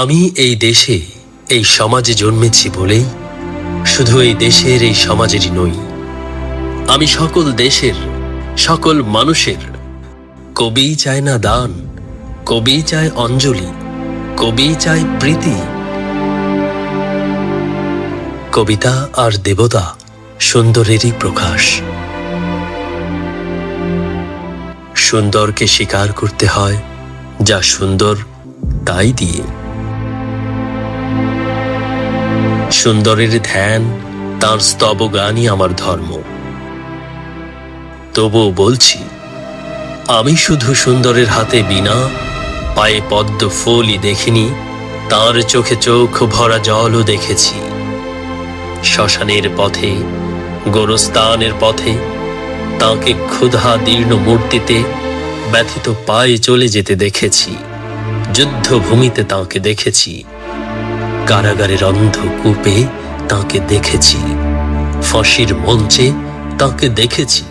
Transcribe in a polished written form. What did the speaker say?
আমি এই দেশে এই সমাজে জন্মেছি বলেই শুধু এই দেশের এই সমাজেরই নই, আমি সকল দেশের সকল মানুষের। কবি চায় না দান, কবি চায় অঞ্জলি, কবি চায় প্রীতি। কবিতা আর দেবতা সুন্দরেরই প্রকাশ। সুন্দরকে স্বীকার করতে হয় যা সুন্দর তাই দিয়ে। সুন্দরের ধ্যান, তার স্তবগানই আমার ধর্ম। তবুও বলছি, আমি শুধু সুন্দরের হাতে বীণা, পায়ে পদ্ম ফুলই দেখিনি, তার চোখে চোখ ভরা জলও দেখেছি। শ্মশানের পথে, গোরস্থানের পথে তাকে ক্ষুধা দীর্ণ মূর্তিতে ব্যথিত পায়ে চলে যেতে দেখেছি। যুদ্ধভূমিতে তাকে দেখেছি, কারাগারের অন্ধকূপে তাকে দেখেছি, ফাঁসির মঞ্চে তাকে দেখেছি।